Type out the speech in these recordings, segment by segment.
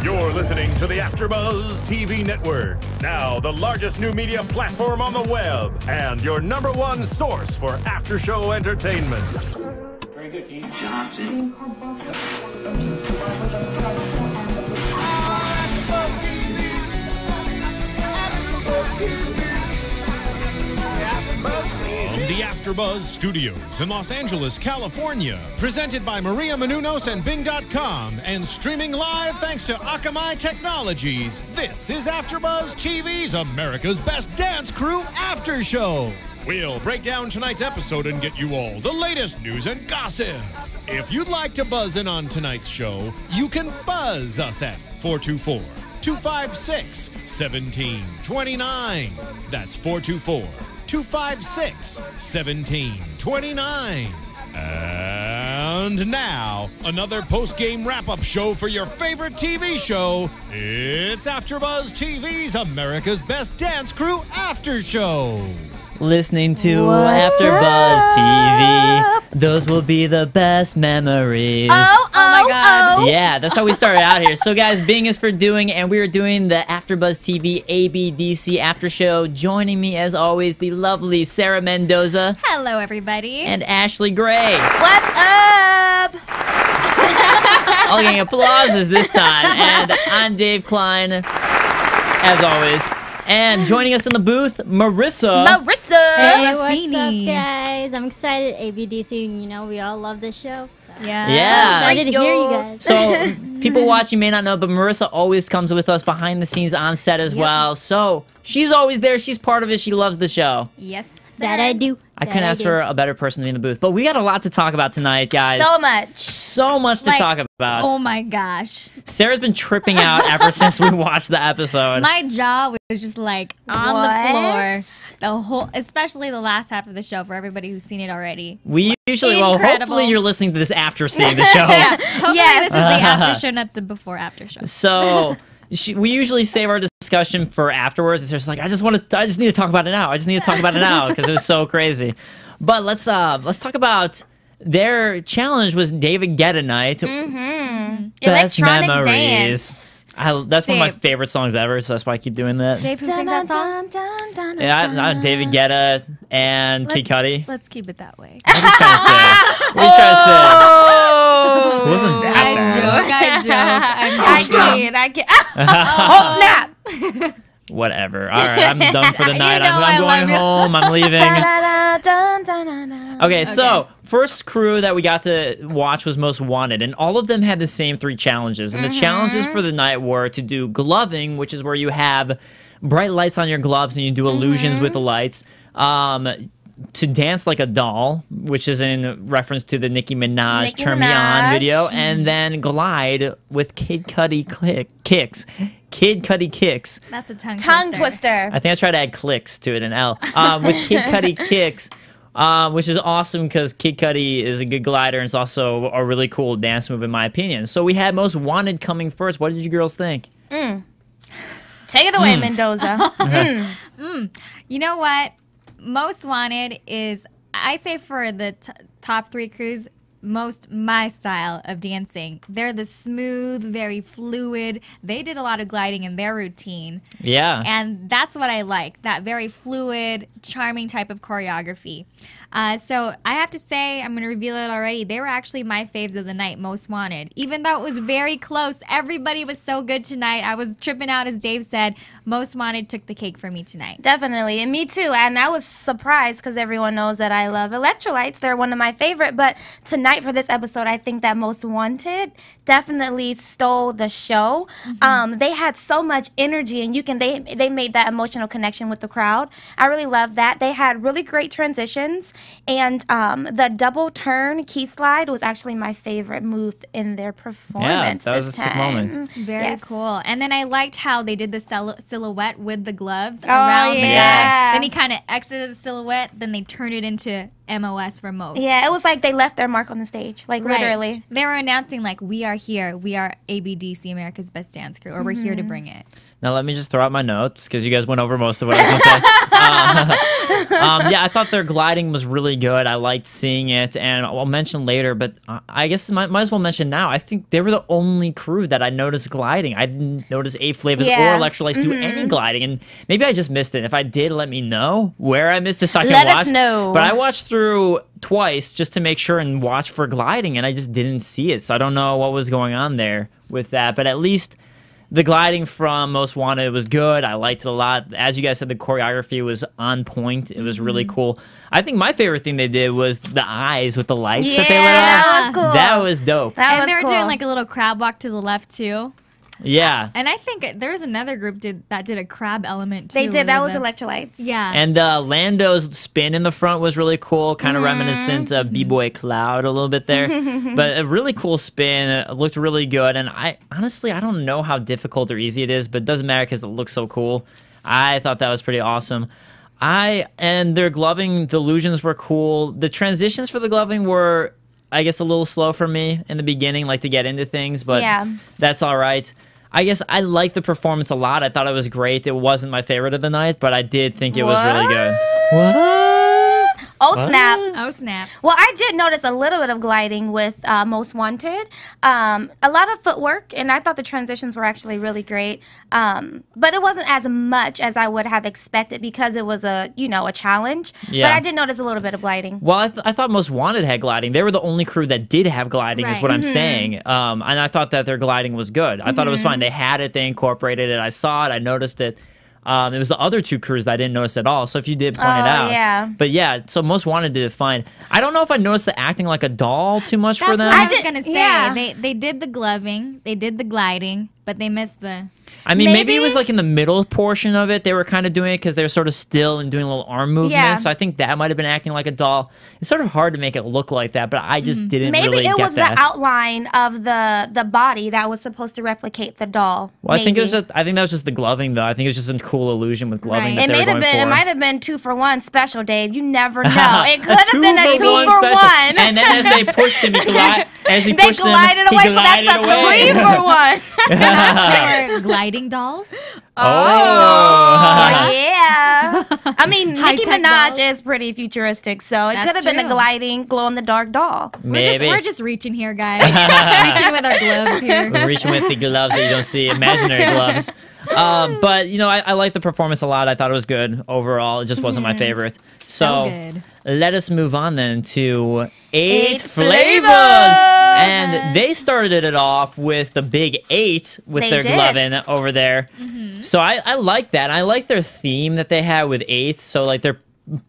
You're listening to the AfterBuzz TV network. Now, the largest new media platform on the web and your #1 source for after-show entertainment. Very good, Keith Johnson. From the AfterBuzz Studios in Los Angeles, California, presented by Maria Menounos and Bing.com, and streaming live thanks to Akamai Technologies. This is AfterBuzz TV's America's Best Dance Crew After Show. We'll break down tonight's episode and get you all the latest news and gossip. If you'd like to buzz in on tonight's show, you can buzz us at 424-256-1729. That's 424-256-1729. And now, another post-game wrap-up show for your favorite TV show. It's AfterBuzz TV's America's Best Dance Crew After Show. Listening to AfterBuzz TV, those will be the best memories. Oh my God. Yeah, that's how we started out here. So guys, Bing is for doing, and we are doing the AfterBuzz TV ABDC After Show. Joining me as always, the lovely Sarah Mendoza. Hello, everybody. And Ashley Gray. What's up? All getting applauses this time. And I'm Dave Klein, as always. And joining us in the booth, Marissa. Hey, what's up, guys? I'm excited. ABDC, you know, we all love this show. So. Yeah. I'm excited to hear you guys. So, people watching may not know, but Marissa always comes with us behind the scenes on set as well. So, she's always there. She's part of it. She loves the show. Yes, that I do. I couldn't ask for a better person to be in the booth. But we got a lot to talk about tonight, guys. So much. So much to talk about. Oh my gosh. Sarah's been tripping out ever since we watched the episode. My jaw was just like on the floor. The whole, especially the last half of the show for everody who's seen it already. We usually, well, hopefully you're listening to this after seeing the show. Yeah, hopefully this is the after show, not the before after show. So we usually save our discussion for afterwards. It's just like I just need to talk about it now. I just need to talk about it now because it was so crazy. But let's talk about their challenge was David Guetta night. Best Electronic memories. dance. That's one of my favorite songs ever, so that's why I keep doing that. Dave, who sings that song? Yeah, David Guetta and Kid Cudi. Let's keep it that way. What are you trying to say? It wasn't that bad. I joke. Oh, snap. Whatever. All right, I'm done for the night. know I'm going you. home. I'm leaving. Okay, so first crew that we got to watch was Most Wanted, and all of them had the same 3 challenges. And the challenges for the night were to do gloving, which is where you have bright lights on your gloves and you do illusions with the lights. To dance like a doll, which is in reference to the Nicki Minaj Turn Me On video, and then glide with Kid Cudi kicks. Kid Cudi kicks. That's a tongue twister. I think I tried to add clicks to it, an L. With Kid Cudi kicks, which is awesome because Kid Cudi is a good glider and it's also a really cool dance move in my opinion. So we had Most Wanted coming first. What did you girls think? Take it away, Mendoza. You know what? Most Wanted is, I say for the top 3 crews, most my style of dancing. They're the smooth, very fluid. They did a lot of gliding in their routine. Yeah. And that's what I like, that very fluid, charming type of choreography. So I have to say, I'm going to reveal it already, they were actually my faves of the night, Most Wanted. Even though it was very close, everybody was so good tonight. I was tripping out, as Dave said. Most Wanted took the cake for me tonight. Definitely, and me too. And I was surprised because everyone knows that I love electrolytes. They're one of my favorite. But tonight for this episode, I think that Most Wanted definitely stole the show. They had so much energy, and they made that emotional connection with the crowd. I really love that. They had really great transitions. And the double turn key slide was actually my favorite move in their performance. Yeah, that was a sick moment. Very cool. And then I liked how they did the silhouette with the gloves around the guy. Then he kind of exited the silhouette. Then they turned it into MOS for Most. Yeah, it was like they left their mark on the stage, like literally. They were announcing like, we are here. We are ABDC, America's Best Dance Crew, or we're here to bring it. Now let me just throw out my notes because you guys went over most of what I was going to say. Yeah, I thought their gliding was really good. I liked seeing it, and I'll mention later, but I guess might as well mention now. I think they were the only crew that I noticed gliding. I didn't notice A-Flavors or Electrolytes do any gliding, and maybe I just missed it. If I did, let me know where I missed it so I can watch. Let us know. But I watched through twice just to make sure and watch for gliding, and I just didn't see it. So I don't know what was going on there with that, but at least the gliding from Most Wanted was good. I liked it a lot. As you guys said, the choreography was on point. It was really cool. I think my favorite thing they did was the eyes with the lights that they lit on. That was cool. That was dope. And they were doing like a little crab walk to the left too. Yeah. And I think there was another group that did a crab element too. They did. That was Electrolytes. Yeah. And Lando's spin in the front was really cool, kind of reminiscent of B-Boy Cloud a little bit there. But a really cool spin. It looked really good. And I don't know how difficult or easy it is, but it doesn't matter because it looks so cool. I thought that was pretty awesome. And their gloving, the illusions were cool. The transitions for the gloving were, I guess, a little slow for me in the beginning, like to get into things, but that's all right. I guess I liked the performance a lot. I thought it was great. It wasn't my favorite of the night, but I did think it was really good. What? Oh, snap. Oh, snap. Well, I did notice a little bit of gliding with Most Wanted. A lot of footwork, and I thought the transitions were actually really great. But it wasn't as much as I would have expected because it was a challenge. Yeah. But I did notice a little bit of gliding. Well, I thought Most Wanted had gliding. They were the only crew that did have gliding, is what I'm saying. And I thought that their gliding was good. I thought it was fine. They had it. They incorporated it. I saw it. I noticed it. It was the other two crews that I didn't notice at all. So if you did point it out. Yeah. But yeah, so Most Wanted did it fine. I don't know if I noticed the acting like a doll too much for them. That's what I was going to say. Yeah. They did the gloving, they did the gliding, but they missed the... I mean, maybe it was like in the middle portion of it. They were kind of doing it because they were sort of still and doing little arm movements. Yeah. So I think that might have been acting like a doll. It's sort of hard to make it look like that, but I just didn't really get that. Maybe it was the outline of the body that was supposed to replicate the doll. Well, I think that was just the gloving, though. I think it was just a cool illusion with gloving that they were going for. It might have been 2-for-1 special, Dave. You never know. It could have been a 2-for-1 2-for-1. And then as they pushed him, They glided away, so that's a 3-for-1. They were gliding dolls. Oh, yeah. I mean, Nicki Minaj dolls. is pretty futuristic, so it That's could have been a true. gliding, glow-in-the-dark doll. Maybe. We're just reaching here, guys. Reaching with our gloves here. We're reaching with the gloves that you don't see, imaginary gloves. But, I liked the performance a lot. I thought it was good overall. It just wasn't my favorite. So good. let us move on then to 8 flavors. And they started it off with the big 8 with They their did. gloving over there. So I like that. I like their theme that they had with 8. So like their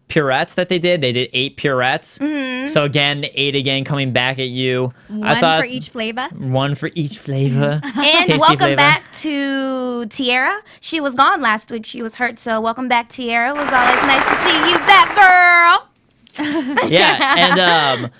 purettes that they did 8 purettes. So again, 8 again coming back at you. One for each flavor. One for each flavor. And Tasty welcome flavor. back to Tiara. She was gone last week. She was hurt, so welcome back, Tiara. It was always nice to see you back, girl. Yeah, and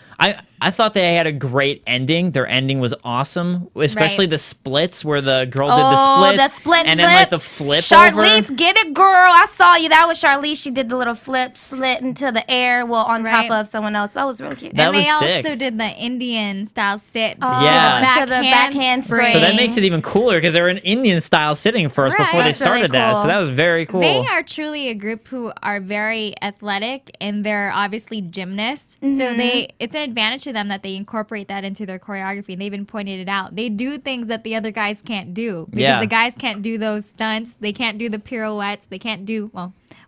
I thought they had a great ending. Their ending was awesome, especially the splits where the girl did the splits. And then like the flip Charlize, over. get it, girl. I saw you. That was Charlize. She did the little flip, slit into the air, on top of someone else. That was really cute. That And was they sick. also did the Indian style sit Yeah. to the backhand spring. So that makes it even cooler because they were in Indian style sitting first before they That's really started that. cool. So that was very cool. They are truly a group who are very athletic, and they're obviously gymnasts. So it's an advantage to them that they incorporate that into their choreography. And they even pointed it out. They do things that the other guys can't do because the guys can't do those stunts. They can't do the pirouettes. They can't do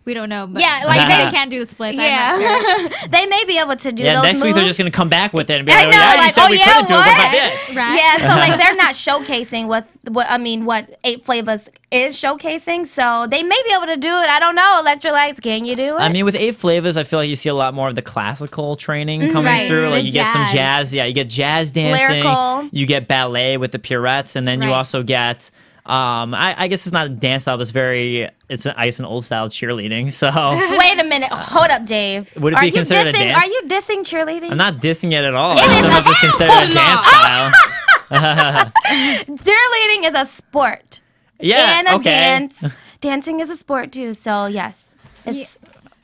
we don't know, but they can't do the splits. Yeah. I'm not sure. They may be able to do those next moves. week they're just gonna come back with it and be I like, know, "Yeah, you like, said we couldn't do it, but what? I did." Right? Yeah, so like they're not showcasing what 8 flavors is showcasing. So they may be able to do it. I don't know. Electrolytes, can you do it? I mean, with 8 flavors, I feel like you see a lot more of the classical training coming Right, through. Like the you get some jazz. jazz. Yeah, you get jazz dancing. Lyrical. You get ballet with the pirouettes, and then you Right. also get. I guess it's not a dance style, but it's an ice and old style cheerleading. So Wait a minute. Hold up, Dave. Would it be considered a dance? Are you dissing cheerleading? I'm not dissing it at all. It I just is don't know if it's considered a dance style. Cheerleading is a sport. Yeah, And a okay. dance. Dancing is a sport too. So yes, it's.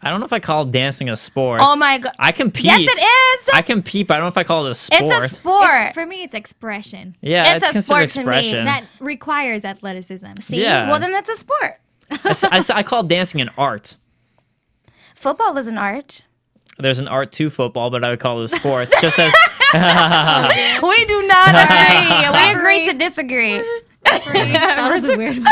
I don't know if I call dancing a sport. Oh my god. I compete. Yes, it is. I compete, but I don't know if I call it a sport. It's a sport. For me, it's expression. Yeah, It's a considered sport to me. expression. That requires athleticism. See? Yeah. Well, then that's a sport. I call dancing an art. Football is an art. There's an art to football, but I would call it a sport. Just as We do not agree. We agree to disagree. That was a weird one.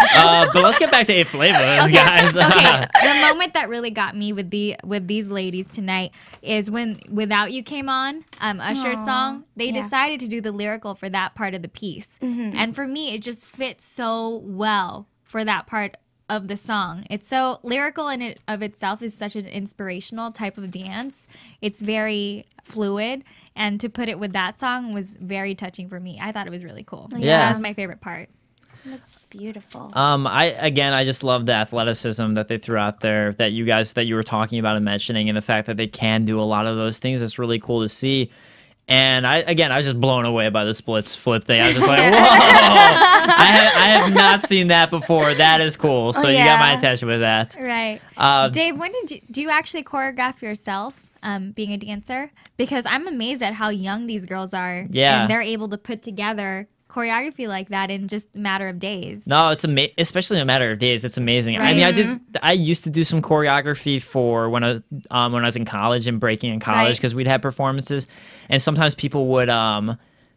but let's get back to Eight Flavors, guys. Okay, the moment that really got me with these ladies tonight is when "Without You" came on, Usher's song. They decided to do the lyrical for that part of the piece, and for me, it just fits so well for that part of the song. It's so lyrical in it of itself is such an inspirational type of dance. It's very fluid, and to put it with that song was very touching for me. I thought it was really cool. Yeah. That was my favorite part. That's beautiful. I just love the athleticism that they threw out there that you were talking about and mentioning, and the fact that they can do a lot of those things. It's really cool to see. And I was just blown away by the splits flip thing. I was just like, whoa! I have not seen that before. That is cool. So you got my attention with that. Right. Dave, do you actually choreograph yourself being a dancer? Because I'm amazed at how young these girls are. Yeah. And they're able to put together choreography like that in just a matter of days. No, it's especially in a matter of days. It's amazing. Right. I mean, I used to do some choreography for when I was in college and breaking in college because we'd have performances, and sometimes people would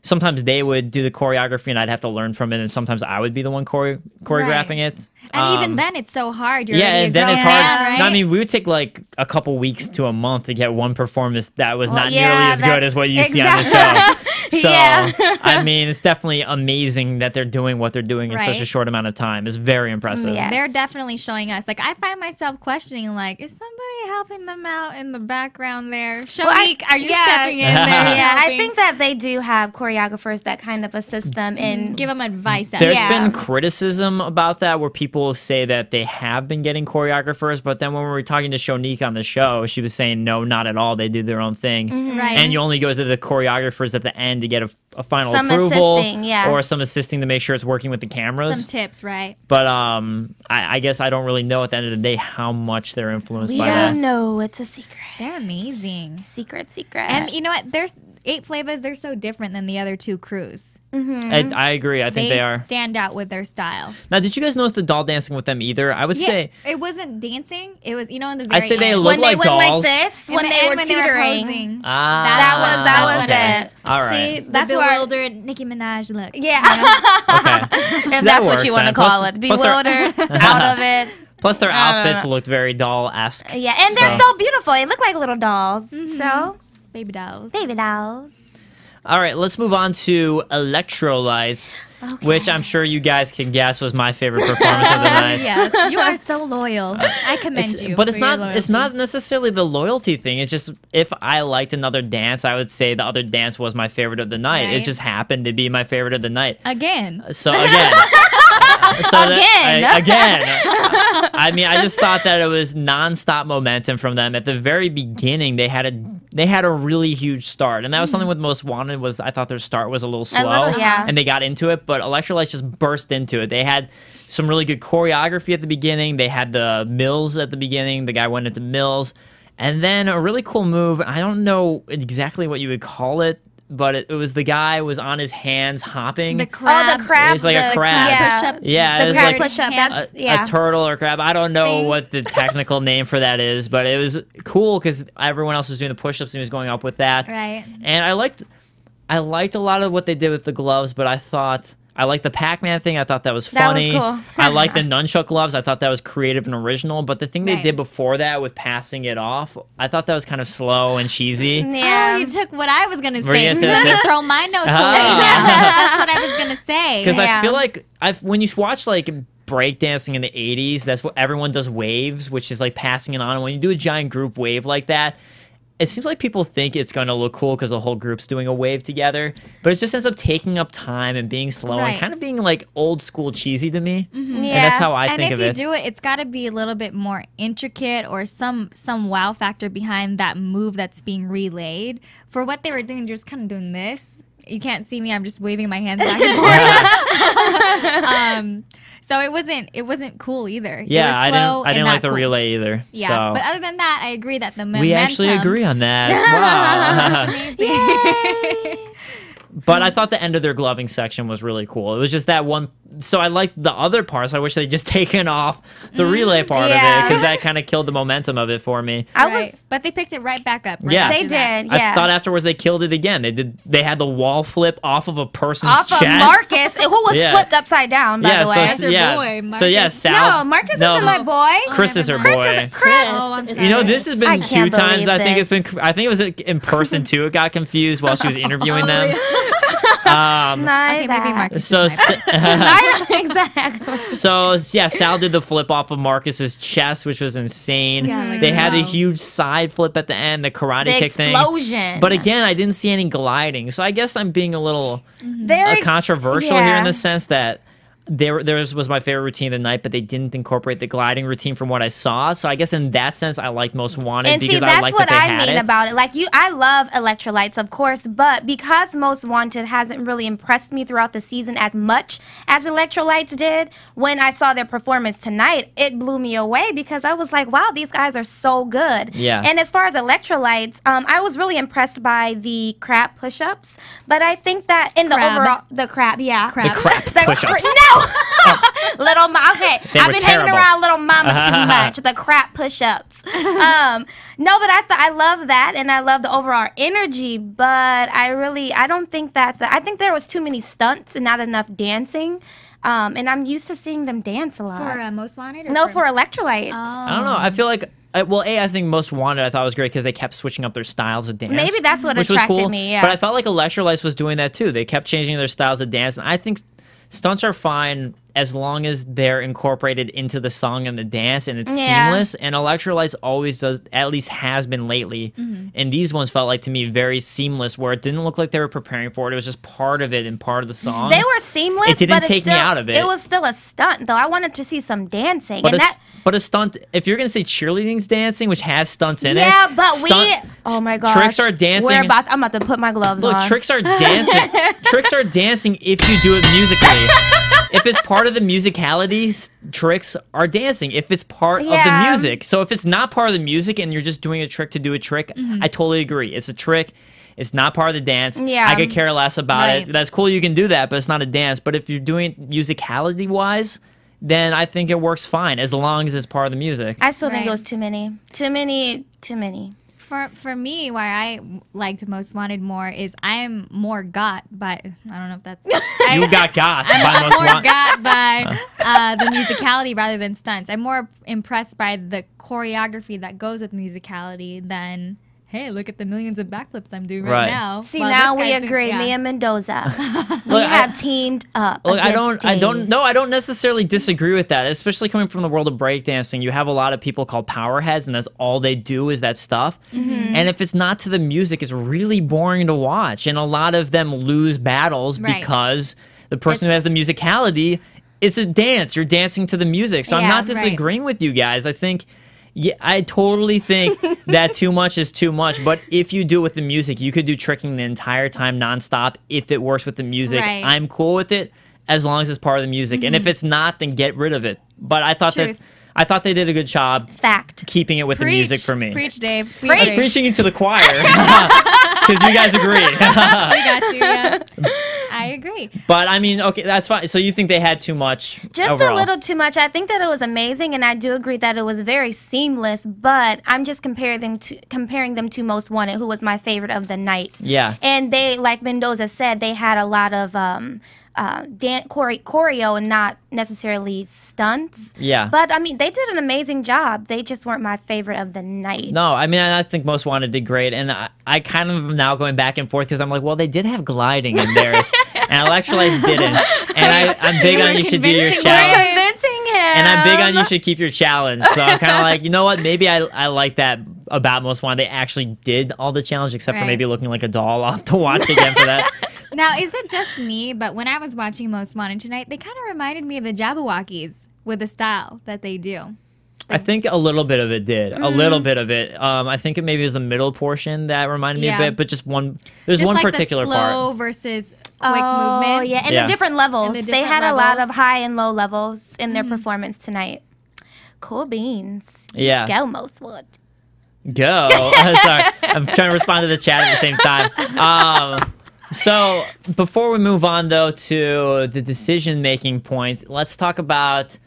sometimes they would do the choreography and I'd have to learn from it, and sometimes I would be the one choreographing it. And even then, it's so hard. You're yeah, already a and then it's grown hard. man, right? No, I mean, we would take like a couple weeks to a month to get one performance that was not yeah, nearly as good as what you see on the show. So, I mean, it's definitely amazing that they're doing what they're doing in such a Right. short amount of time. It's very impressive. Yeah. They're definitely showing us. Like, I find myself questioning, like, is somebody helping them out in the background there? Shonique, are you stepping in there? Yeah, I helping? think that they do have choreographers that kind of assist them in. Give them advice. There's Yeah. been criticism about that where people say that they have been getting choreographers, but then when we were talking to Shonique on the show, she was saying, no, not at all. They do their own thing. Right. And you only go to the choreographers at the end to get a final Some approval assisting, yeah. or some assisting to make sure it's working with the cameras. Some tips, right? But I guess I don't really know at the end of the day how much they're influenced We by don't that. know. It's a secret. They're amazing. Secret. And you know what? There's 8 Flavors. They're so different than the other 2 crews. I agree. I think they are. stand out with their style. Now, did you guys notice the doll dancing with them either? I would say it wasn't dancing. It was, in the very I say they end. look When like they went dolls. like this, In when the they end, were when they were teetering. posing. Ah, That was okay. it. All right. See, The that's where. bewildered Nicki Minaj look. Yeah. Okay. If that's what you want to call it. Bewildered, out of it. Plus, their outfits looked very doll-esque. Yeah, and they're so beautiful. They look like little dolls. So, Baby dolls. baby dolls. All right, let's move on to Electrolytes, which I'm sure you guys can guess was my favorite performance of the night. Yes, you are so loyal. I commend you. But it's for your not. It's loyalty. not necessarily the loyalty thing. It's just if I liked another dance, I would say the other dance was my favorite of the night. It Right. just happened to be my favorite of the night. Again. So again. Again. I mean, I just thought that it was nonstop momentum from them. At the very beginning, they had a really huge start, and that was something with Most Wanted. Was I thought their start was a little slow, yeah. and they got into it, but Electrolytes just burst into it. They had some really good choreography at the beginning. They had the mills at the beginning. The guy went into mills, and then a really cool move. I don't know exactly what you would call it, but it was the guy was on his hands hopping. The crab. Oh, the crab. It was like a the crab. Yeah. Push-up. Yeah, it The was crab like push-up. That's, a turtle or crab. I don't know Thing. what the technical name for that is, but it was cool because everyone else was doing the push-ups and he was going up with that. Right. And I liked a lot of what they did with the gloves, but I liked the Pac-Man thing. I thought that was That was funny. cool. I liked the nunchuck gloves. I thought that was creative and original. But the thing they Right. did before that with passing it off, I thought that was kind of slow and cheesy. Yeah. Oh, you took what I was gonna Were you say. gonna say Let me that? throw my notes Ah. away now. That's what I was gonna say. Because I Yeah. feel like when you watch like breakdancing in the 80s, that's what everyone does, waves, which is like passing it on. And when you do a giant group wave like that, it seems like people think it's going to look cool because the whole group's doing a wave together, but it just ends up taking up time and being slow Right. and kind of being like old school cheesy to me. Yeah. And that's how I and think if of you it. do it, it's got to be a little bit more intricate or some wow factor behind that move that's being relayed. For what they were doing, just kind of doing this. you can't see me. I'm just waving my hands back and forth. So it wasn't cool either. Yeah, it was slow I didn't and like the not cool. relay either. Yeah, so. but other than that, I agree that the momentum. We actually agree on that. Wow. Amazing. But I thought the end of their gloving section was really cool. It was just that one. So I liked the other parts. I wish they'd just taken off the relay part of it because that kind of killed the momentum of it for me. But they picked it right back up. Yeah, they did. Yeah, I thought afterwards they killed it again. They had the wall flip off of a person's chest. Of Marcus, who was flipped upside down. By the way, That's your boy, Marcus. So yeah, Sal. No, Marcus isn't my boy. Chris is her boy. Chris. Oh, I'm sorry. You know, this has been I 2 can't times. believe I think this. it's been. I think it was in person too. It got confused while she was interviewing them. Okay, maybe Marcus. So exactly. So yeah, Sal did the flip off of Marcus's chest, which was insane. Yeah, they had a huge side flip at the end, the karate kick explosion. But again, I didn't see any gliding. So I guess I'm being a little controversial here in the sense that theirs was my favorite routine of the night, but they didn't incorporate the gliding routine from what I saw. So I guess in that sense, I liked Most Wanted and because see, I liked that they had it. that's what I mean about it. Like I love electrolytes, of course, but because Most Wanted hasn't really impressed me throughout the season as much as electrolytes did, when I saw their performance tonight, it blew me away because I was like, wow, these guys are so good. Yeah. And as far as electrolytes, I was really impressed by the crab push-ups, but I think that in the overall, the crab. The crab push-ups. No. Little mama. Okay, I've been hanging around little mama too much. The crap push-ups. No, but I love that, and I love the overall energy. But I don't think that. I think there was too many stunts and not enough dancing. And I'm used to seeing them dance a lot. For Most Wanted? Or No, for electrolytes. I don't know. I feel like. I think Most Wanted I thought was great because they kept switching up their styles of dance. Maybe that's what which attracted was cool. me. Yeah. But I felt like Electrolytes was doing that too. They kept changing their styles of dance, and I think stunts are fine as long as they're incorporated into the song and the dance and it's seamless. And Electrolytes always does, at least has been lately. And these ones felt like to me very seamless, where it didn't look like they were preparing for it. It was just part of it and part of the song. They were seamless. It didn't but take me out of it. It was still a stunt, though. I wanted to see some dancing. But a stunt, if you're gonna say cheerleading's dancing, which has stunts in it. Yeah, but oh my gosh. Tricks are dancing. I'm about to put my gloves on. Look, tricks are dancing. Tricks are dancing if you do it musically. If it's part of the musicality, tricks are dancing. If it's part of the music. So if it's not part of the music and you're just doing a trick to do a trick, I totally agree. It's a trick. It's not part of the dance. I could care less about it. That's cool, you can do that, but it's not a dance. But if you're doing it musicality-wise, then I think it works fine as long as it's part of the music. I still think it was too many. Too many. For me, why I liked Most Wanted more is I'm more got by, I don't know if that's... You got by I'm Most more Wanted. got by the musicality rather than stunts. I'm more impressed by the choreography that goes with musicality than... Hey, look at the millions of backflips I'm doing right now. See, now we agree. Me and Mendoza, we have teamed up. Look, I don't necessarily disagree with that, especially coming from the world of breakdancing. You have a lot of people called powerheads, and that's all they do is that stuff. And if it's not to the music, it's really boring to watch. And a lot of them lose battles because the person who has the musicality, it's a dance. You're dancing to the music. So I'm not disagreeing with you guys. I think... Yeah, I totally think that too much is too much. But if you do it with the music, you could do tricking the entire time nonstop if it works with the music. I'm cool with it as long as it's part of the music. And if it's not, then get rid of it. But I thought they did a good job keeping it with the music for me. Preach, Dave. I'm preaching into the choir because you guys agree. We got you, yeah. I agree. But I mean, okay, that's fine. So you think they had too much? Just overall. a little too much. I think that it was amazing, and I do agree that it was very seamless. But I'm just comparing them to Most Wanted, who was my favorite of the night. Yeah. And they, like Mendoza said, they had a lot of choreo and not necessarily stunts. Yeah. But I mean, they did an amazing job. They just weren't my favorite of the night. No, I mean, I think Most Wanted did great, and I kind of am now going back and forth because I'm like, well, they did have gliding in theirs, and Electrolytes didn't. And I'm big on you should do your challenge. Convincing him. And I'm big on you should keep your challenge. So I'm kind of like, you know what? Maybe I like that about Most Wanted. They actually did all the challenge except for maybe looking like a doll. I'll have to watch again for that. Now, is it just me, but when I was watching Most Wanted tonight, they kind of reminded me of the Jabberwockies with the style that they do. I think a little bit of it did. A little bit of it. I think it maybe was the middle portion that reminded me a bit, but just one. There's just one like particular the slow part versus quick movement. Yeah, and the different levels. They had a lot of high and low levels in their performance tonight. Cool beans. Yeah. Go, most wood. Go. Sorry, I'm trying to respond to the chat at the same time. So before we move on though to the decision-making points, let's talk about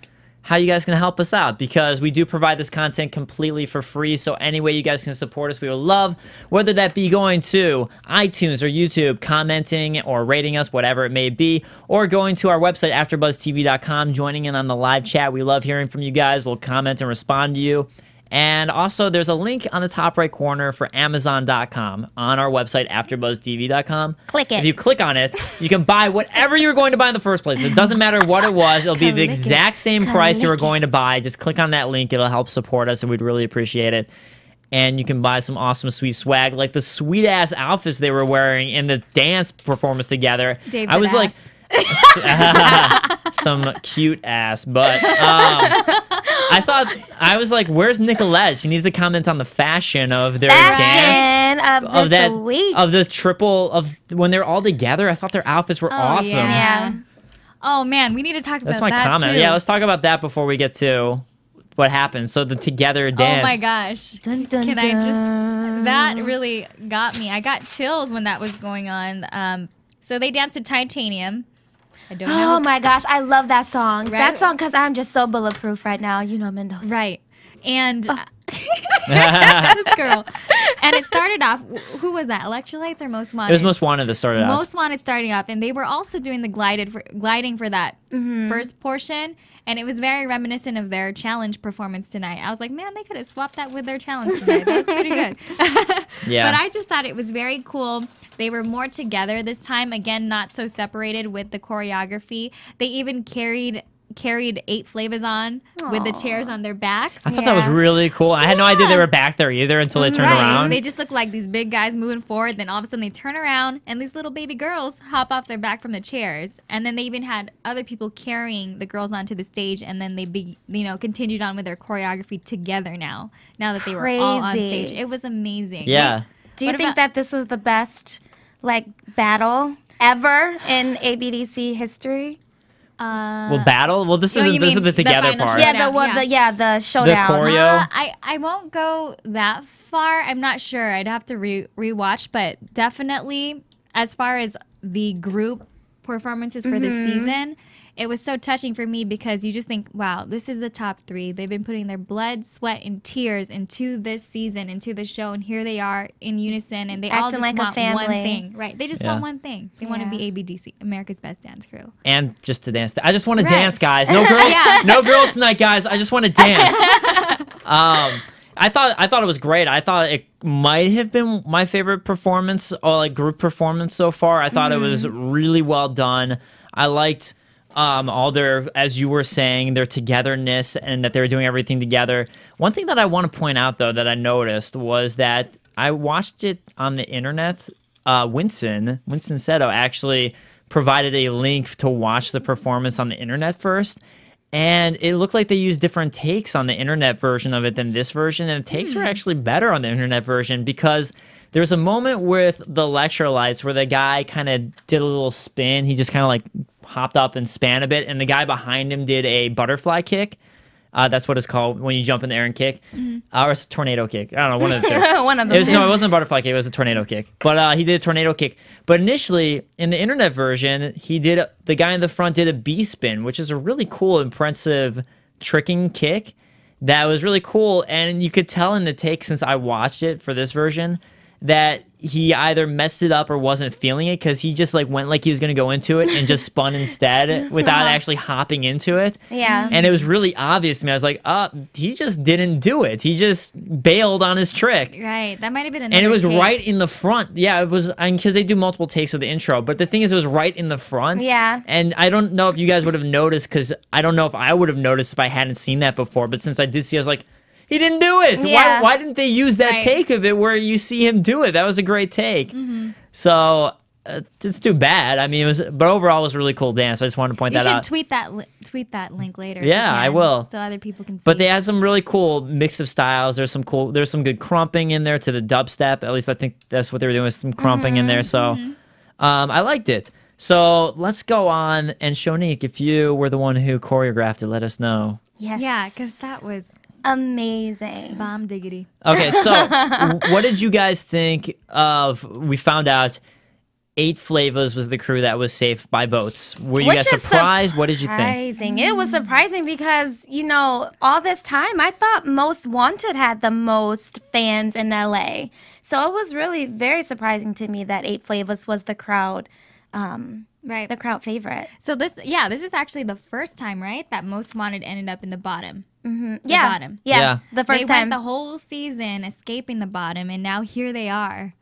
how you guys can help us out, because we do provide this content completely for free. So any way you guys can support us, we would love, whether that be going to iTunes or YouTube, commenting or rating us, whatever it may be, or going to our website, AfterBuzzTV.com, joining in on the live chat. We love hearing from you guys. We'll comment and respond to you. And also, there's a link on the top right corner for Amazon.com on our website, AfterBuzzTV.com. Click it. If you click on it, you can buy whatever you were going to buy in the first place. It doesn't matter what it was. It'll be the exact same price you were going to buy. Just click on that link. It'll help support us, and we'd really appreciate it. And you can buy some awesome, sweet swag, like the sweet-ass outfits they were wearing in the dance performance together. Dave's I was like... some cute ass, but I was like, where's Nicolette? She needs to comment on the fashion of their dance, of the triple of when they're all together. I thought their outfits were awesome. Yeah. Oh man, we need to talk about that. That's my comment. Too. Yeah, let's talk about that before we get to what happened. So the together dance. Oh my gosh. Dun, dun, Can dun. I just? That really got me. I got chills when that was going on. So they danced to Titanium. I don't know. Oh my gosh, I love that song. Right? That song, because I'm just so bulletproof right now. You know, Mendoza. Right. And this girl. And it started off, who was that? Electrolytes or Most Wanted? It was Most Wanted that started off. Most Wanted starting off, and they were also doing the gliding for that first portion, and it was very reminiscent of their challenge performance tonight. I was like, man, they could have swapped that with their challenge tonight. That was pretty good. Yeah. But I just thought it was very cool. They were more together this time. Again, not so separated with the choreography. They even carried 8 flavors on with the chairs on their backs. I thought that was really cool. I had no idea they were back there either until they turned around. They just look like these big guys moving forward. Then all of a sudden they turn around and these little baby girls hop off their back from the chairs. And then they even had other people carrying the girls onto the stage. And then they continued on with their choreography together now that they were all on stage. It was amazing. Yeah. Do you think that this was the best battle ever in ABDC history? Battle? Well, this is the together part. Yeah, the showdown. The choreo. I won't go that far. I'm not sure. I'd have to rewatch, but definitely as far as the group performances for this season, it was so touching for me because you just think, wow, this is the top 3. They've been putting their blood, sweat, and tears into this season, into the show, and here they are in unison, and they all just want one thing. Right. They just want one thing. They want to be ABDC, America's Best Dance Crew. And just to dance. I just want to dance, guys. No girls. No girls tonight, guys. I just want to dance. I thought it was great. I thought it might have been my favorite performance or group performance so far. I thought it was really well done. I liked all their, as you were saying, their togetherness and that they were doing everything together. One thing that I want to point out, though, that I noticed was that I watched it on the internet. Winston Seto actually provided a link to watch the performance on the internet first. And it looked like they used different takes on the internet version of it than this version. And the takes were actually better on the internet version because there's a moment with the electrolytes where the guy kind of did a little spin. He just kind of hopped up and span a bit. And the guy behind him did a butterfly kick. That's what it's called when you jump in the air and kick. Or it's a tornado kick. I don't know, one of the two. One of them. No, it wasn't a butterfly kick. It was a tornado kick. But he did a tornado kick. But initially, in the internet version, the guy in the front did a B spin, which is a really cool, impressive tricking kick. That was really cool. And you could tell in the take, since I watched it for this version, that he either messed it up or wasn't feeling it because he just went like he was going to go into it and just spun instead without actually hopping into it. Yeah. And it was really obvious to me. I was like, he just didn't do it. He just bailed on his trick. Right. That might have been another And it was take. right in the front. Yeah, it was, because they do multiple takes of the intro. But the thing is, it was right in the front. Yeah. And I don't know if you guys would have noticed, because I don't know if I would have noticed if I hadn't seen that before. But since I did see, I was like, he didn't do it. Why didn't they use that take of it where you see him do it? That was a great take. So it's too bad. I mean, but overall, it was a really cool dance. I just wanted to point that out. You should tweet that link later. Yeah, I will. So other people can see. But they had some really cool mix of styles. There's some good crumping in there to the dubstep. At least I think that's what they were doing, with some crumping in there. So I liked it. So let's go on. And Shonique, if you were the one who choreographed it, let us know. Yes. Yeah, because that was amazing. bomb diggity. Okay, so what did you guys think of? We found out 8 Flavors was the crew that was safe by votes. Were you guys surprised? What did you think? It was surprising because, all this time I thought Most Wanted had the most fans in LA. So it was really very surprising to me that 8 Flavors was the crowd, the crowd favorite. So this is actually the first time, right, that Most Wanted ended up in the bottom. Mm-hmm. The bottom. Yeah, the first they time. went the whole season escaping the bottom, and now here they are.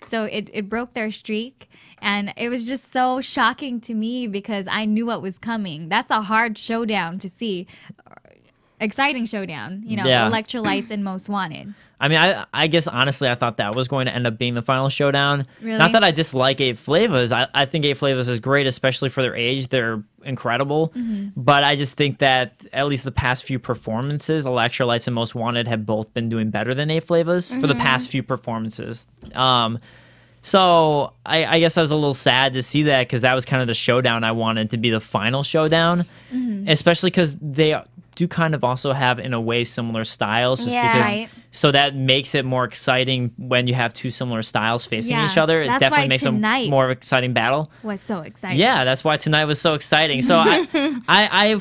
So it broke their streak, and it was just so shocking to me because I knew what was coming. That's a hard showdown to see. Exciting showdown, Electrolytes and Most Wanted. I mean, I guess honestly, I thought that was going to end up being the final showdown. Really? Not that I dislike 8 Flavors. I think 8 Flavors is great, especially for their age. They're incredible. But I just think that at least the past few performances, Electrolytes and Most Wanted have both been doing better than 8 Flavors for the past few performances. So I guess I was a little sad to see that because that was kind of the showdown I wanted to be the final showdown, especially because they do kind of also have, in a way, similar styles. So that makes it more exciting when you have 2 similar styles facing each other. It definitely makes a more exciting battle. Was so exciting. Yeah, that's why tonight was so exciting. So I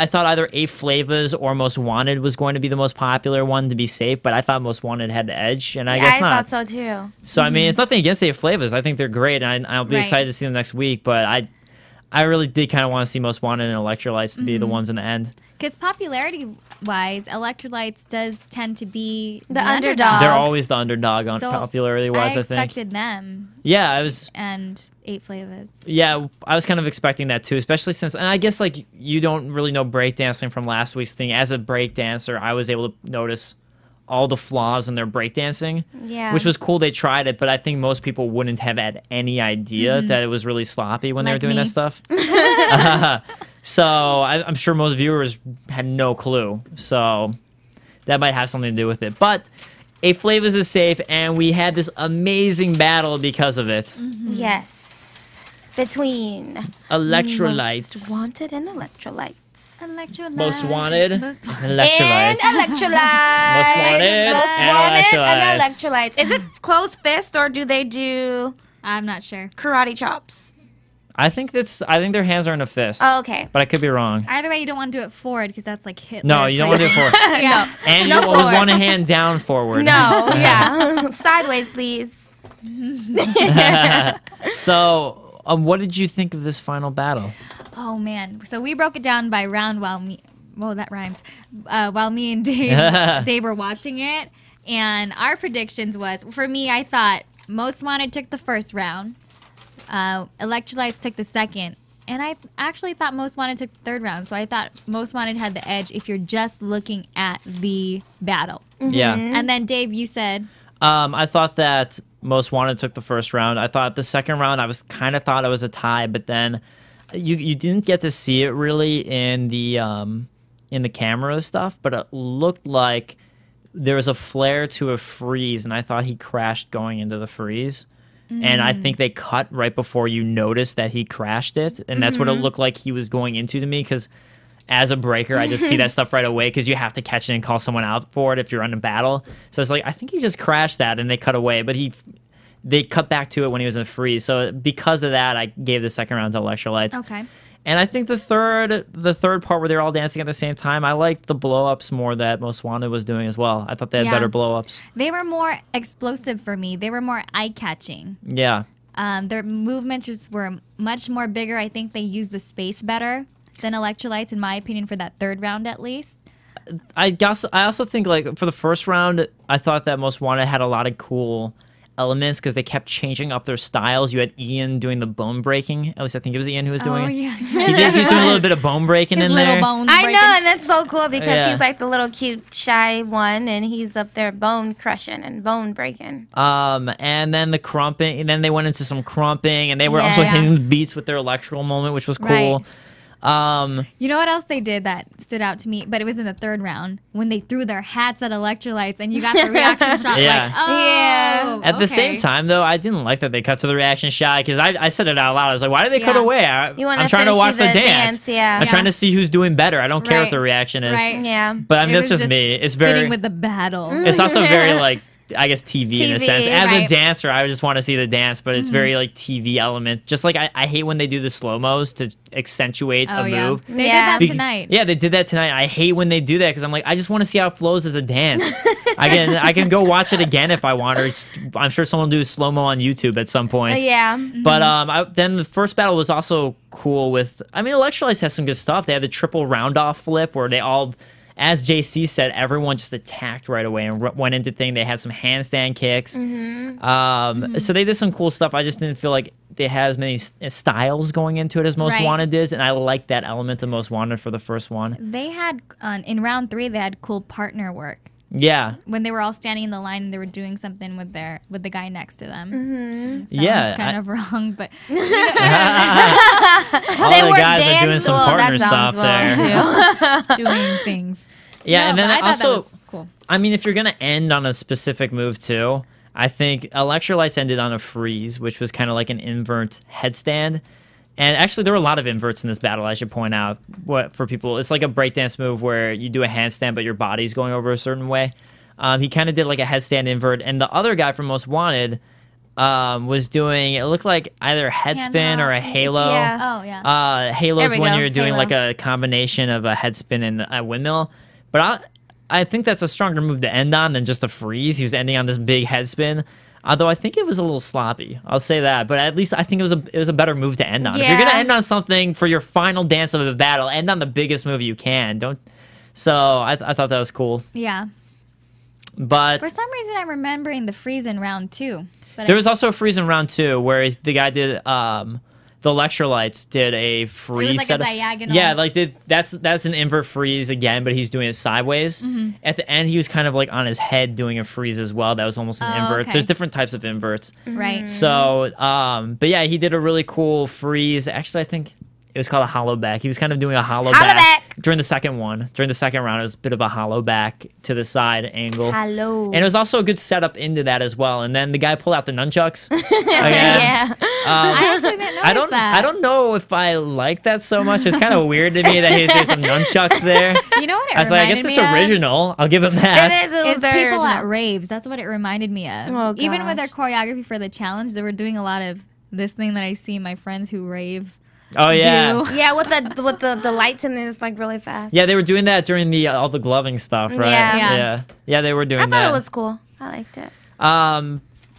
thought either 8 Flavors or Most Wanted was going to be the most popular one to be safe, but I thought Most Wanted had the edge, and I guess not. I thought so too. So I mean, it's nothing against 8 Flavors. I think they're great, and I'll be excited to see them next week. But I really did kind of want to see Most Wanted and Electrolytes to be the ones in the end. Because popularity-wise, Electrolytes does tend to be the underdog. They're always the underdog on popularity-wise, I think. I expected them. Yeah, I was. And 8 Flavors. Yeah, I was kind of expecting that too, especially since, and I guess like you don't really know breakdancing from last week's thing. As a breakdancer, I was able to notice all the flaws in their breakdancing, which was cool. They tried it, but I think most people wouldn't have had any idea that it was really sloppy when they were doing that stuff. So I'm sure most viewers had no clue. So that might have something to do with it. But 8 Flavors is safe, and we had this amazing battle because of it. Yes. Between Electrolytes. Most Wanted and Electrolytes. Most Wanted and Electrolytes. And Electrolytes. Most Wanted and Electrolytes. Is it closed fist or do they do I'm not sure. karate chops? I think their hands are in a fist. Oh, okay. But I could be wrong. Either way, you don't want to do it forward because that's like Hitler. No, you don't want to do it forward. Yeah. And you don't want one hand down forward. No, yeah. Sideways, please. So, what did you think of this final battle? Oh man! So we broke it down by round while me and Dave were watching it, and our predictions was, for me, I thought Most Wanted took the first round, Electrolytes took the second, and I actually thought Most Wanted took the third round. So I thought Most Wanted had the edge if you're just looking at the battle. Yeah. And then Dave, you said I thought that Most Wanted took the first round. I thought the second round, thought it was a tie, but then you didn't get to see it really in the camera stuff, but it looked like there was a flare to a freeze, and I thought he crashed going into the freeze. And I think they cut right before you noticed that he crashed it, and that's what it looked like he was going into to me, because as a breaker, I just see that stuff right away because you have to catch it and call someone out for it if you're in a battle. So it's like, I think he just crashed that, and they cut away, but they cut back to it when he was in a freeze. So because of that, I gave the second round to Electrolytes. okay. And I think the third part where they're all dancing at the same time, I liked the blow-ups more that Most Wanted was doing as well. I thought they had better blow-ups. They were more explosive for me. They were more eye-catching. Yeah. Their movements just were much more bigger. I think they used the space better than Electrolytes, in my opinion, for that third round at least. I also think, like, for the first round, I thought that Most Wanted had a lot of cool elements because they kept changing up their styles. You had Ian doing the bone breaking. At least I think it was Ian who was doing it. Yeah. He was doing a little bit of bone breaking in there. Bones I breaking. know, and that's so cool because Yeah. he's like the little cute shy one, and he's up there bone crushing and bone breaking. And then the crumping, and then they went into some crumping, and they were also Yeah. hitting the beats with their electrical moment, which was cool. Right. You know what else they did that stood out to me? But it was in the third round when they threw their hats at electrolytes and you got the reaction shot. Yeah. Like, oh, Yeah. At the same okay. time, though, I didn't like that they cut to the reaction shot because I said it out loud. I was like, why did they cut Yeah. away? You wanna I'm trying to finish watch the the dance. dance, yeah. I'm trying to see who's doing better. I don't care what Right. the reaction is. Right. Yeah. But I mean, It that's was just me. It's fitting very. with the battle. It's also very like. I guess TV in a TV, sense. As a right. dancer, I just want to see the dance, but it's very like TV element. Just like I hate when they do the slow-mos to accentuate Oh, a yeah. move. They Yeah. did that tonight. Yeah, they did that tonight. I hate when they do that because I'm like, I just want to see how it flows as a dance. I can go watch it again if I want, or I'm sure someone will do slow-mo on YouTube at some point. Yeah. But then the first battle was also cool with, I mean, Electrolytes has some good stuff. They had the triple round-off flip where they all, as JC said, everyone just attacked right away and went into thing. They had some handstand kicks. So they did some cool stuff. I just didn't feel like they had as many styles going into it as Most Right. Wanted did, and I like that element of Most Wanted for the first one. They had, in round 3, they had cool partner work. Yeah. When they were all standing in the line and they were doing something with the guy next to them. Sounds Yeah, kind of wrong, but All They the were guys are doing some well, partner that sounds stuff wrong, there. too. doing things. Yeah, No, and then but I thought that also, was cool. I mean, if you're gonna end on a specific move too, I think Electrolytes ended on a freeze, which was kind of like an invert headstand. And actually, there were a lot of inverts in this battle. I should point out what for people. It's like a breakdance move where you do a handstand, but your body's going over a certain way. He kind of did like a headstand invert, and the other guy from Most Wanted was doing. It looked like either a head spin or a halo. Yeah. Oh, yeah. Halo's There we when go, you're doing halo. like a combination of a head spin and a windmill. But I think that's a stronger move to end on than just a freeze. He was ending on this big head spin. Although I think it was a little sloppy. I'll say that. But at least I think it was a better move to end on. If you're going to Yeah. end on something for your final dance of a battle, end on the biggest move you can. Don't. So I thought that was cool. Yeah. But For some reason, I'm remembering the freeze in round 2. But there was also a freeze in round 2 where the guy did the Electrolytes did a freeze like a setup. diagonal. Yeah, like that's an invert freeze again, but he's doing it sideways. Mm-hmm. At the end, he was kind of like on his head doing a freeze as well. That was almost an Oh, invert. okay. There's different types of inverts. right. So, but yeah, he did a really cool freeze. Actually, I think it was called a hollow back. He was kind of doing a hollow back during the second one. During the second round, it was a bit of a hollow back to the side angle. Hello. And it was also a good setup into that as well. And then the guy pulled out the nunchucks. Yeah. I actually didn't notice that. I don't know if I like that so much. It's kind of weird to me that he's some nunchucks there. You know what it I was like, I reminded guess it's me of? original. I'll give him that. It is. It was Is very people at original. raves. That's what it reminded me of. Oh, Even with their gosh. choreography for the challenge, they were doing a lot of this thing that I see my friends who rave Oh yeah. do. Yeah, with the lights and it's like really fast. Yeah, they were doing that during the all the gloving stuff, right? Yeah. Yeah, they were doing I that. thought it was cool. I liked it.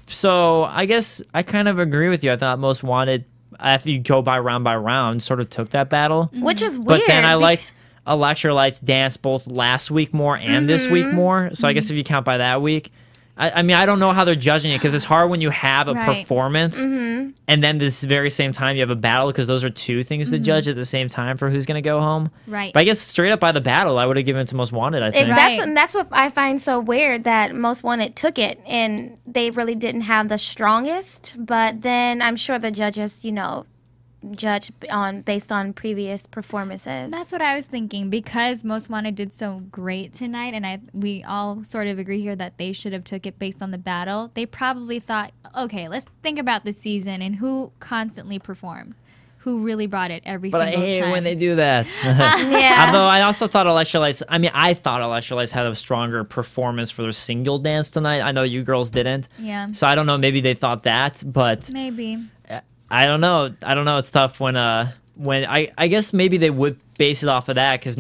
So I guess I kind of agree with you. I thought Most Wanted, if you go by round, sort of took that battle. Which is weird. But then I liked Electrolytes dance both last week more and this week more. So I guess if you count by that week, I mean, I don't know how they're judging it because it's hard when you have a Right. performance and then this very same time you have a battle because those are two things to judge at the same time for who's going to go home. Right. But I guess straight up by the battle, I would have given it to Most Wanted, I think. Right. That's what I find so weird that Most Wanted took it and they really didn't have the strongest. But then I'm sure the judges, judge based on previous performances. That's what I was thinking because Most Wanted did so great tonight, and we all sort of agree here that they should have took it based on the battle. They probably thought, okay, let's think about the season and who constantly performed, who really brought it every But I single hate time. when they do that. Yeah. Although I also thought Electrolytes, I thought Electrolytes had a stronger performance for their single dance tonight. I know you girls didn't. Yeah. So I don't know, maybe they thought that, but Maybe. I don't know. It's tough when I guess maybe they would base it off of that because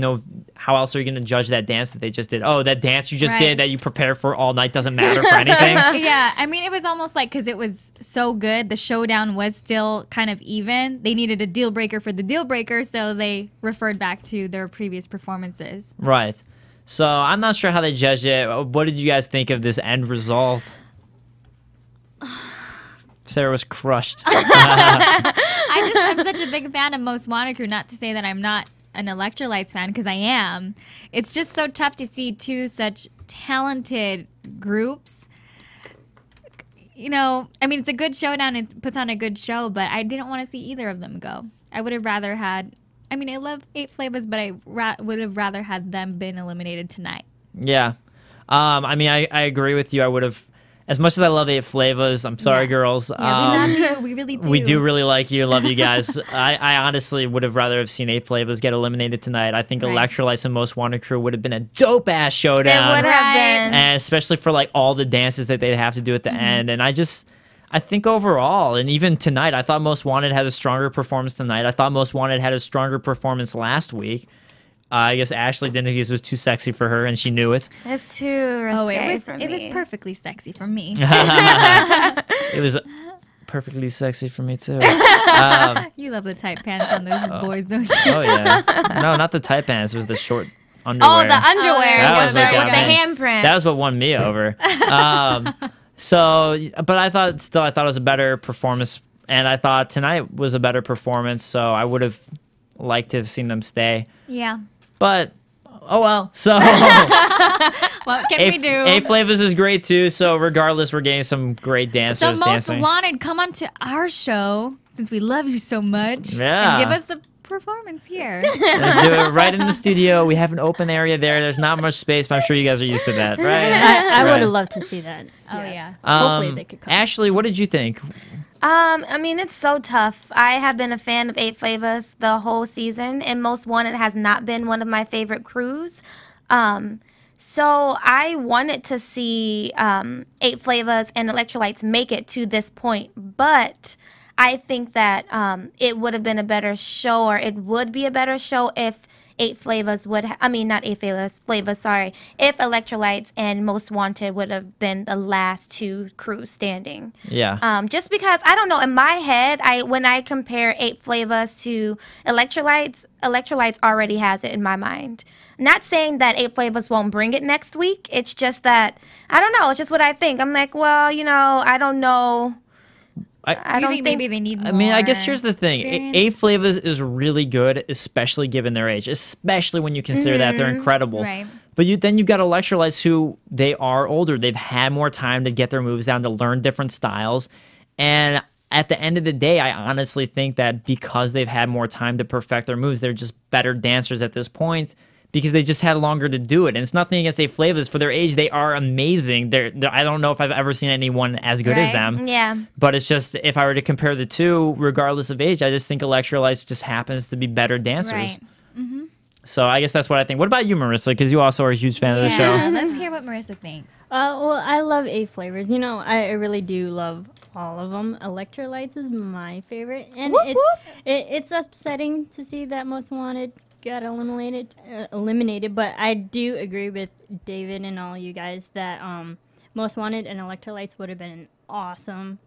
how else are you going to judge that dance that they just did? Oh, that dance you just Right. did that you prepared for all night doesn't matter for anything. Yeah, I mean, it was almost like because it was so good, the showdown was still kind of even. They needed a deal breaker for the deal breaker, so they referred back to their previous performances. Right. So I'm not sure how they judged it. What did you guys think of this end result? Sarah was crushed. I'm such a big fan of Most Wanted crew. Not to say that I'm not an Electrolytes fan, because I am. It's just so tough to see two such talented groups. You know, I mean, it's a good showdown. It puts on a good show, but I didn't want to see either of them go. I would have rather had. I mean, I love 8 Flavors, but I would have rather had them been eliminated tonight. Yeah. I mean, I agree with you. I would have, as much as I love 8 Flavors, I'm sorry, girls. Yeah, we love you. We really do. We do really like you. Love you guys. I honestly would have rather have seen 8 Flavors get eliminated tonight. I think Electrolytes and Most Wanted crew would have been a dope-ass showdown. It would have been. And especially for, like, all the dances that they'd have to do at the end. And I think overall, and even tonight, I thought Most Wanted had a stronger performance tonight. I thought Most Wanted had a stronger performance last week. I guess Ashley didn't think this was too sexy for her, and she knew it. It's too risque for me. It was perfectly sexy for me. It was perfectly sexy for me, too. You love the tight pants on those boys, don't you? Oh, yeah. No, not the tight pants. It was the short underwear. Oh, the underwear That with was what got the me. handprint. That was what won me over. But I thought it was a better performance, and I thought tonight was a better performance, so I would have liked to have seen them stay. Yeah. But, oh well. So, what can we do? 8 Flavors is great too, so regardless, we're getting some great dancers So Most dancing. Wanted, come on to our show, since we love you so much, Yeah. and give us a performance here. Let's do it right in the studio. We have an open area there. There's not much space, but I'm sure you guys are used to that, right? I Right. would have loved to see that. Oh, yeah. Hopefully they could come. Ashley, what did you think? I mean, it's so tough. I have been a fan of 8 Flavors the whole season, and Most Wanted has not been one of my favorite crews. So I wanted to see 8 Flavors and Electrolytes make it to this point, but I think that it would have been a better show, or it would be a better show if 8 Flavors would not 8 Flavors, sorry. If Electrolytes and Most Wanted would have been the last 2 crews standing. Yeah. Just because, I don't know, in my head, when I compare 8 Flavors to Electrolytes already has it in my mind. Not saying that 8 Flavors won't bring it next week. It's just that, I don't know, it's just what I think. I'm like, well, you know, I don't know. I don't think maybe they need more. I mean, I guess here's the thing. experience. 8 Flavors is really good, especially given their age, especially when you consider that they're incredible. Right. But then you've got Electrolytes who, they are older. They've had more time to get their moves down, to learn different styles. And at the end of the day, I honestly think that because they've had more time to perfect their moves, they're just better dancers at this point, because they just had longer to do it. And it's nothing against 8 Flavors. For their age, they are amazing. I don't know if I've ever seen anyone as good as Right. them. Yeah. But it's just, if I were to compare the two, regardless of age, I just think Electrolytes just happens to be better dancers. Right. So I guess that's what I think. What about you, Marissa? Because you also are a huge fan of the show. Let's hear what Marissa thinks. Well, I love 8 Flavors. You know, I really do love all of them. Electrolytes is my favorite. And Whoop, whoop. It's upsetting to see that Most Wanted got eliminated, but I do agree with David and all you guys that Most Wanted and Electrolytes would have been an awesome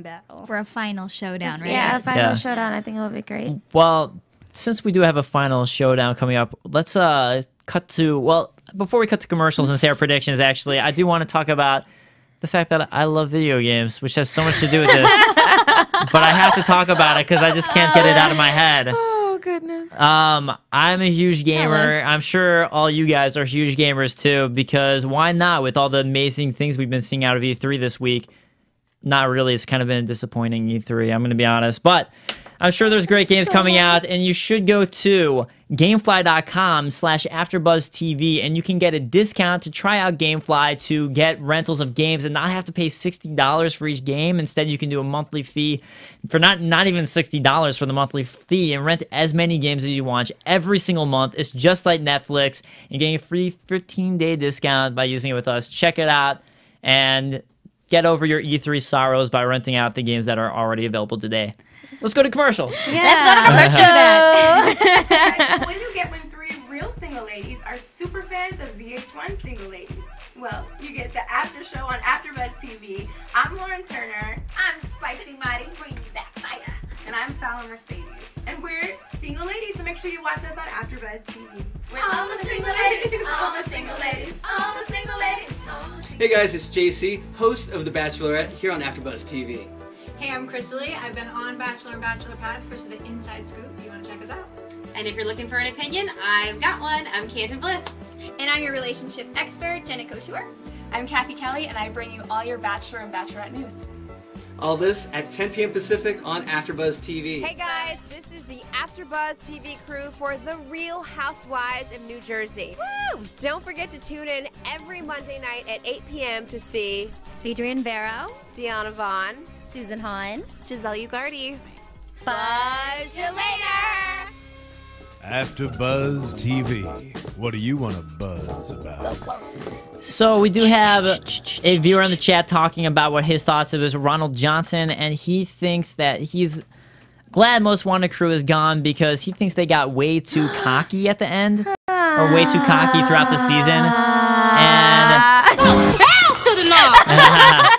battle. For a final showdown, right? Yeah, a final Yeah. showdown, I think it would be great. Well, since we do have a final showdown coming up, let's cut to, well, before we cut to commercials and say our predictions, actually, I do want to talk about the fact that I love video games, which has so much to do with this. But I have to talk about it because I just can't get it out of my head. Oh, goodness. I'm a huge gamer. us. I'm sure all you guys are huge gamers too, because why not? With all the amazing things we've been seeing out of E3 this week, not really. It's kind of been a disappointing E3, I'm going to be honest. But I'm sure there's great games coming out, and you should go to gamefly.com/AfterBuzzTV, and you can get a discount to try out Gamefly to get rentals of games and not have to pay $60 for each game. Instead, you can do a monthly fee for not even $60 for the monthly fee and rent as many games as you want every single month. It's just like Netflix. You're getting a free 15-day discount by using it with us. Check it out and get over your E3 sorrows by renting out the games that are already available today. Let's go to commercial. Yeah. Let's go to commercial. Guys, what do you get when 3 real single ladies are super fans of VH1 single ladies? Well, you get the after show on AfterBuzz TV. I'm Lauren Turner. I'm Spicy Mighty, bringing you that fire. And I'm Fallon Mercedes. And we're single ladies, so make sure you watch us on AfterBuzz TV. We're all the single ladies, all the single ladies, all the single ladies, all the single ladies. Hey guys, it's JC, host of The Bachelorette here on AfterBuzz TV. Hey, I'm Crystalie. I've been on Bachelor and Bachelor Pad for the inside scoop. You want to check us out? And if you're looking for an opinion, I've got one. I'm Canton Bliss. And I'm your relationship expert, Jenna Couture. I'm Kathy Kelly, and I bring you all your Bachelor and Bachelorette news. All this at 10 p.m. Pacific on AfterBuzz TV. Hey guys, this is the AfterBuzz TV crew for The Real Housewives of New Jersey. Woo! Don't forget to tune in every Monday night at 8 p.m. to see Adrienne Barrow, Deanna Vaughn, Susan Hahn, Giselle Ugardi. Buzz you later! AfterBuzz TV. What do you want to buzz about? So we do have a viewer in the chat talking about what his thoughts of is Ronald Johnson, and he thinks that he's glad Most Wanted crew is gone because he thinks they got way too cocky at the end, or way too cocky throughout the season, and Hell to the north!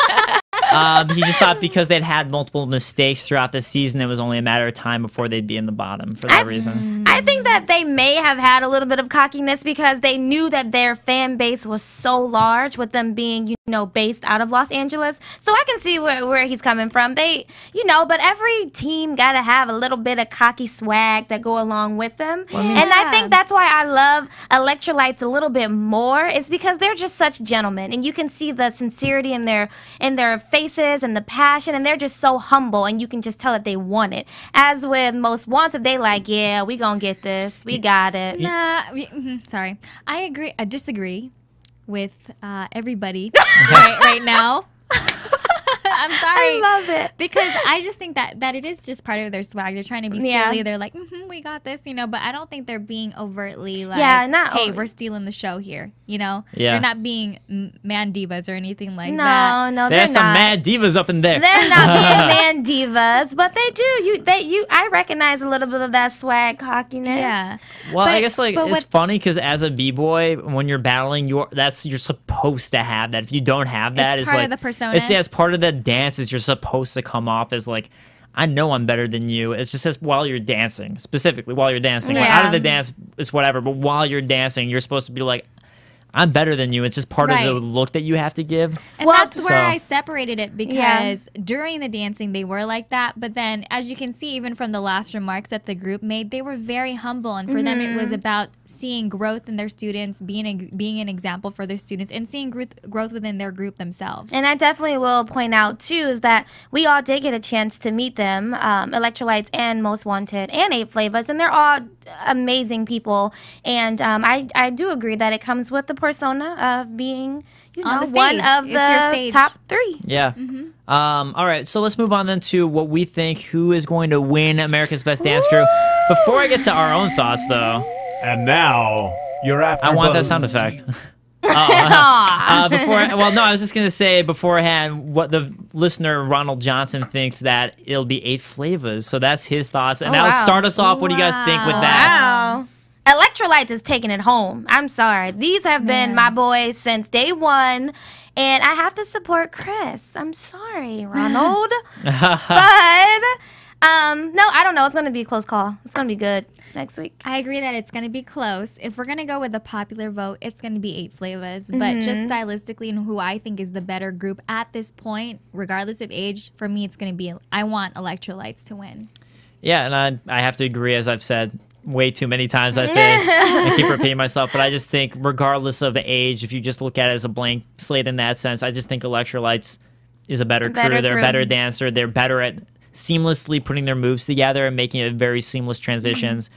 he just thought because they'd had multiple mistakes throughout the season, it was only a matter of time before they'd be in the bottom for that reason. I think that they may have had a little bit of cockiness because they knew that their fan base was so large with them being, you know, based out of Los Angeles. So I can see where he's coming from. They, you know, but every team got to have a little bit of cocky swag that go along with them. Yeah. And I think that's why I love Electrolytes a little bit more is because they're just such gentlemen. And you can see the sincerity in their faces and the passion. And they're just so humble. And you can just tell that they want it. As with Most Wanted, they like, yeah, we gonna get this. We got it. Sorry. I disagree with everybody right now. I'm sorry. I love it. Because I just think that it is just part of their swag. They're trying to be silly. They're like, we got this, you know, but I don't think they're being overtly like, hey, we're stealing the show here, you know? Yeah. They're not being man divas or anything like No, that. no, There's they're some not. mad divas up in there. They're not being man divas, but they do. I recognize a little bit of that swag cockiness. Yeah. Well, I guess like it's funny because as a b-boy, when you're battling, you're supposed to have that. If you don't have that, It's it's part like of the persona. It's part of the dance. Is you're supposed to come off as like, I know I'm better than you. It's just as while you're dancing, specifically while you're dancing. Like, out of the dance, it's whatever. But while you're dancing, you're supposed to be like, I'm better than you. It's just part of the look that you have to give. And that's where I separated it because during the dancing they were like that, but then as you can see even from the last remarks that the group made, they were very humble, and for them it was about seeing growth in their students, being an example for their students, and seeing growth within their group themselves. And I definitely will point out too is that we all did get a chance to meet them, Electrolytes and Most Wanted and 8 Flavors, and they're all amazing people. And I do agree that it comes with the persona of being, you know, one of the top 3. Yeah. All right, so let's move on then to what we think who is going to win America's Best Dance Crew. Before I get to our own thoughts, though. And now, you're after I want that sound effect. I was just going to say beforehand what the listener, Ronald Johnson, thinks that it'll be 8 Flavors. So that's his thoughts. And that'll start us off. What do you guys think with that? Wow. Electrolytes is taking it home. I'm sorry. These have been my boys since day one. And I have to support Chris. I'm sorry, Ronald. But, no, I don't know. It's going to be a close call. It's going to be good next week. I agree that it's going to be close. If we're going to go with a popular vote, it's going to be 8 Flavors. But just stylistically and who I think is the better group at this point, regardless of age, for me, it's going to be, I want Electrolytes to win. Yeah, and I have to agree, as I've said way too many times, I think. I keep repeating myself, but I just think regardless of age, if you just look at it as a blank slate in that sense, I just think Electrolytes is a better crew. They're a better dancer. They're better at seamlessly putting their moves together and making it very seamless transitions.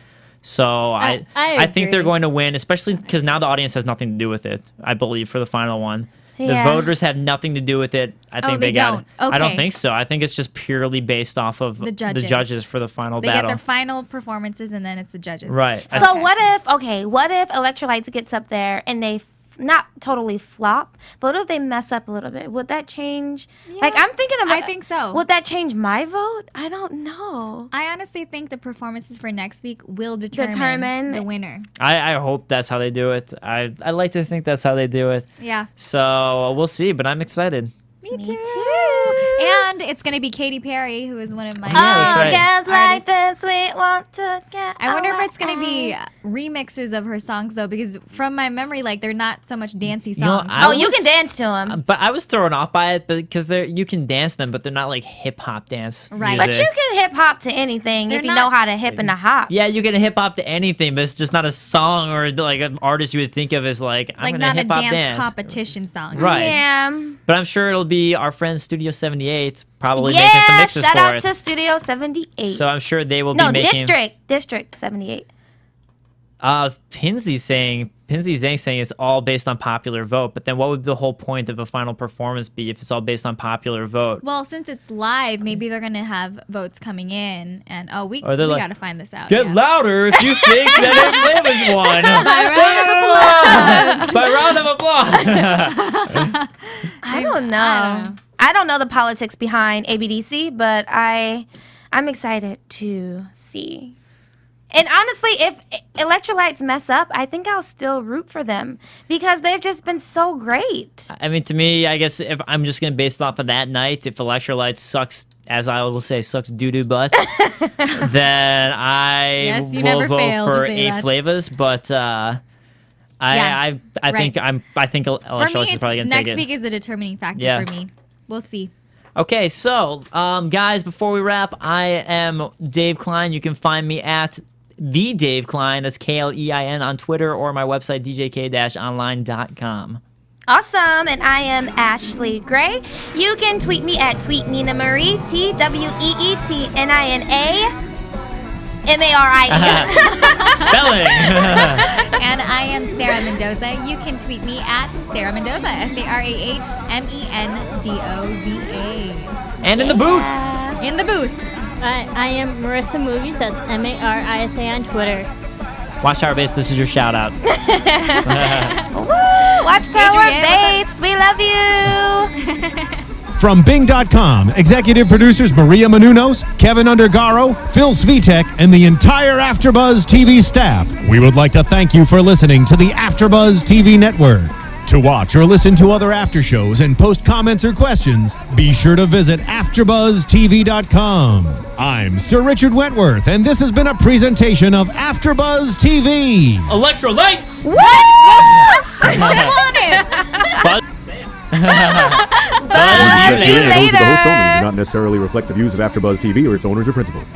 So I think they're going to win, especially because now the audience has nothing to do with it, I believe, for the final one. The voters have nothing to do with it. I think they got it. Okay. I don't think so. I think it's just purely based off of the judges for the final battle. They get their final performances, and then it's the judges. Right. So what if Electrolytes gets up there and they not totally flop, but what if they mess up a little bit? Would that change? Yeah, like, I'm thinking about. I think so. Would that change my vote? I don't know. I honestly think the performances for next week will determine the winner. I hope that's how they do it. I like to think that's how they do it. Yeah. So we'll see, but I'm excited. Me too. And it's going to be Katy Perry, who is one of my girls like this, we want to get I wonder if it's going to be remixes of her songs, though, because from my memory, like, they're not so much dancey songs. You can dance to them. But I was thrown off by it because you can dance them, but they're not like hip hop dance. Right. Music. But you can hip hop to anything if you know how to hip and to hop. Yeah, you can hip hop to anything, but it's just not a song or like an artist you would think of as like I'm gonna hip hop not a dance competition song. Right. Yeah. But I'm sure it'll be our friend Studio 78 probably making some mixes shout for out it. to Studio 78. So I'm sure they will be making. District 78. Pinsy Zhang saying it's all based on popular vote, but then what would the whole point of a final performance be if it's all based on popular vote? Well, since it's live, maybe they're going to have votes coming in, and we got to find this out. Get louder if you think that it was one. By round of applause. By round of applause. I don't know. I don't know the politics behind ABDC, but I'm excited to see. And honestly, if Electrolytes mess up, I think I'll still root for them because they've just been so great. I mean, to me, I guess if I'm just going to base it off of that night, if Electrolytes sucks, as I will say, sucks doo-doo butt, then I will vote for 8 flavors. But I think Electrolytes is probably going to take it. Next week is the determining factor for me. We'll see. Okay, so guys, before we wrap, I am Dave Klein. You can find me at the Dave Klein. That's Klein on Twitter or my website djk-online.com. Awesome, and I am Ashley Gray. You can tweet me at tweetninamarie, TweetNinaMarie. Spelling. And I am Sarah Mendoza. You can tweet me at Sarah Mendoza, SarahMendoza. And in the booth. In the booth. I am Marissa Movies. That's Marisa on Twitter. Watchtower Base, this is your shout out. Watchtower Base, we love you. From Bing.com, executive producers Maria Menounos, Kevin Undergaro, Phil Svitek, and the entire AfterBuzz TV staff, we would like to thank you for listening to the AfterBuzz TV network. To watch or listen to other after shows and post comments or questions, be sure to visit AfterBuzzTV.com. I'm Sir Richard Wentworth, and this has been a presentation of AfterBuzz TV. Electrolytes! Woo! The views of the host only do not necessarily reflect the views of AfterBuzz TV or its owners or principals.